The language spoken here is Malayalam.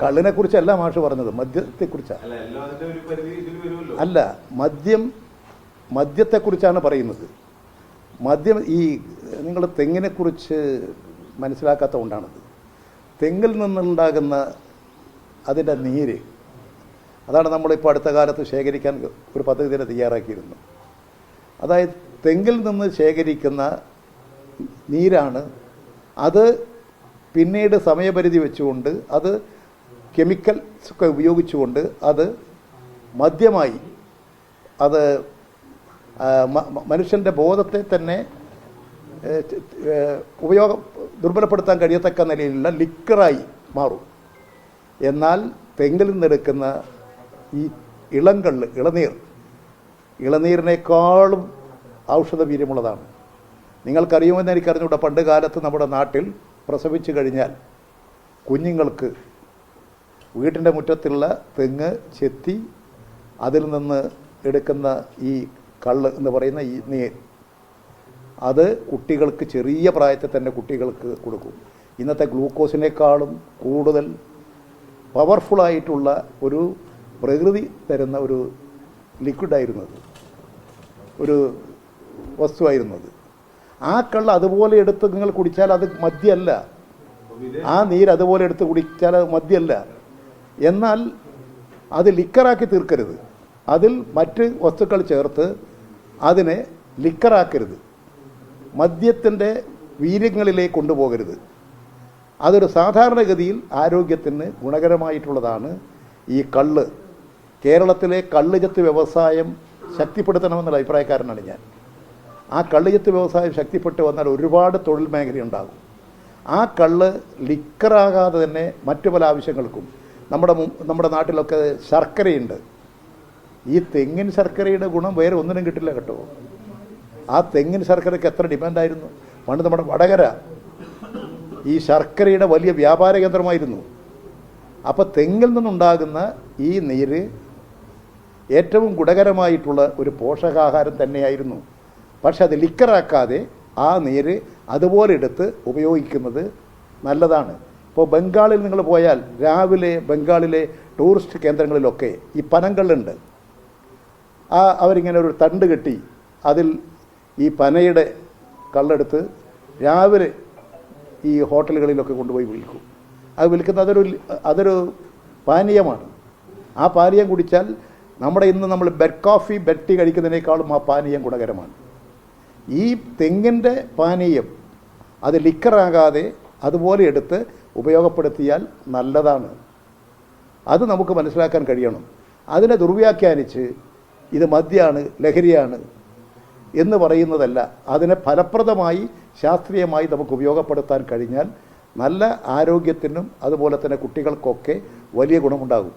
കള്ളിനെ കുറിച്ചല്ല മാഷ് പറഞ്ഞത്, മദ്യത്തെക്കുറിച്ചാണ്. അല്ല, മദ്യത്തെക്കുറിച്ചാണ് പറയുന്നത്. മദ്യം ഈ നിങ്ങൾ തെങ്ങിനെക്കുറിച്ച് മനസ്സിലാക്കാത്ത കൊണ്ടാണത്. തെങ്ങിൽ നിന്നുണ്ടാകുന്ന അതിൻ്റെ നീര്, അതാണ് നമ്മളിപ്പോൾ അടുത്ത കാലത്ത് ശേഖരിക്കാൻ ഒരു പദ്ധതി തന്നെ തയ്യാറാക്കിയിരുന്നു. അതായത് തെങ്ങിൽ നിന്ന് ശേഖരിക്കുന്ന നീരാണ്. അത് പിന്നീട് സമയപരിധി വെച്ചുകൊണ്ട് അത് കെമിക്കൽസ് ഒക്കെ ഉപയോഗിച്ചുകൊണ്ട് അത് മദ്യമായി, അത് മനുഷ്യൻ്റെ ബോധത്തെ തന്നെ ദുർബലപ്പെടുത്താൻ കഴിയത്തക്ക നിലയിലുള്ള ലിക്കറായി മാറും. എന്നാൽ തെങ്ങിൽ നിന്നെടുക്കുന്ന ഈ ഇളനീരിനേക്കാളും ഔഷധ വീര്യമുള്ളതാണ്. നിങ്ങൾക്കറിയുമെന്ന് എനിക്കറിഞ്ഞൂടെ, പണ്ട് കാലത്ത് നമ്മുടെ നാട്ടിൽ പ്രസവിച്ചു കഴിഞ്ഞാൽ കുഞ്ഞുങ്ങൾക്ക് വീട്ടിൻ്റെ മുറ്റത്തുള്ള തെങ്ങ് ചെത്തി അതിൽ നിന്ന് എടുക്കുന്ന ഈ കള്ള് എന്ന് പറയുന്ന ഈ നീർ, അത് കുട്ടികൾക്ക് ചെറിയ പ്രായത്തിൽ തന്നെ കുട്ടികൾക്ക് കൊടുക്കും. ഇന്നത്തെ ഗ്ലൂക്കോസിനേക്കാളും കൂടുതൽ പവർഫുള്ളായിട്ടുള്ള ഒരു പ്രകൃതി തരുന്ന ഒരു ലിക്വിഡായിരുന്നത്, ഒരു വസ്തുവായിരുന്നത്. ആ കള്ള് അതുപോലെ എടുത്ത് നിങ്ങൾ കുടിച്ചാൽ അത് മദ്യമല്ല. ആ നീര് അതുപോലെ എടുത്ത് കുടിച്ചാൽ അത് മദ്യമല്ല. എന്നാൽ അത് ലിക്കറാക്കി തീർക്കരുത്. അതിൽ മറ്റ് വസ്തുക്കൾ ചേർത്ത് അതിനെ ലിക്കറാക്കരുത്. മദ്യത്തിൻ്റെ വീര്യങ്ങളിലേക്ക് കൊണ്ടുപോകരുത്. അതൊരു സാധാരണഗതിയിൽ ആരോഗ്യത്തിന് ഗുണകരമായിട്ടുള്ളതാണ് ഈ കള്ള്. കേരളത്തിലെ കള്ളുചത്ത് വ്യവസായം ശക്തിപ്പെടുത്തണമെന്നുള്ള അഭിപ്രായക്കാരനാണ് ഞാൻ. ആ കള്ളുചത്ത് വ്യവസായം ശക്തിപ്പെട്ട് വന്നാൽ ഒരുപാട് തൊഴിൽ മേഖലയുണ്ടാകും. ആ കള്ള് ലിക്കറാകാതെ തന്നെ മറ്റു പല ആവശ്യങ്ങൾക്കും, നമ്മുടെ നാട്ടിലൊക്കെ ശർക്കരയുണ്ട്. ഈ തെങ്ങിൻ ശർക്കരയുടെ ഗുണം വേറെ ഒന്നിനും കിട്ടില്ല കേട്ടോ. ആ തെങ്ങിൻ ശർക്കരയ്ക്ക് എത്ര ഡിമാൻഡായിരുന്നു. പണ്ട് നമ്മുടെ വടകര ഈ ശർക്കരയുടെ വലിയ വ്യാപാര കേന്ദ്രമായിരുന്നു. അപ്പോൾ തെങ്ങിൽ നിന്നുണ്ടാകുന്ന ഈ നീര് ഏറ്റവും ഗുണകരമായിട്ടുള്ള ഒരു പോഷകാഹാരം തന്നെയായിരുന്നു. പക്ഷെ അത് ലിക്കറാക്കാതെ ആ നീര് അതുപോലെ എടുത്ത് ഉപയോഗിക്കുന്നത് നല്ലതാണ്. ഇപ്പോൾ ബംഗാളിൽ നിങ്ങൾ പോയാൽ രാവിലെ ബംഗാളിലെ ടൂറിസ്റ്റ് കേന്ദ്രങ്ങളിലൊക്കെ ഈ പനങ്കള്ളുണ്ട്. അവരിങ്ങനെ ഒരു തണ്ട് കെട്ടി അതിൽ ഈ പനയുടെ കള്ളെടുത്ത് രാവിലെ ഈ ഹോട്ടലുകളിലൊക്കെ കൊണ്ടുപോയി വിൽക്കും. അത് വിൽക്കുന്നത് അതൊരു പാനീയമാണ്. ആ പാനീയം കുടിച്ചാൽ ഇന്ന് നമ്മൾ ബെഡ് ടീ കഴിക്കുന്നതിനേക്കാളും ആ പാനീയം ഗുണകരമാണ്. ഈ തെങ്ങിൻ്റെ പാനീയം അത് ലിക്കറാകാതെ അതുപോലെ എടുത്ത് ഉപയോഗപ്പെടുത്തിയാൽ നല്ലതാണ്. അത് നമുക്ക് മനസ്സിലാക്കാൻ കഴിയണം. അതിനെ ദുർവ്യാഖ്യാനിച്ച് ഇത് മദ്യമാണ്, ലഹരിയാണ് എന്ന് പറയുന്നതല്ല. അതിനെ ഫലപ്രദമായി ശാസ്ത്രീയമായി നമുക്ക് ഉപയോഗപ്പെടുത്താൻ കഴിഞ്ഞാൽ നല്ല ആരോഗ്യത്തിനും അതുപോലെ തന്നെ കുട്ടികൾക്കൊക്കെ വലിയ ഗുണമുണ്ടാകും.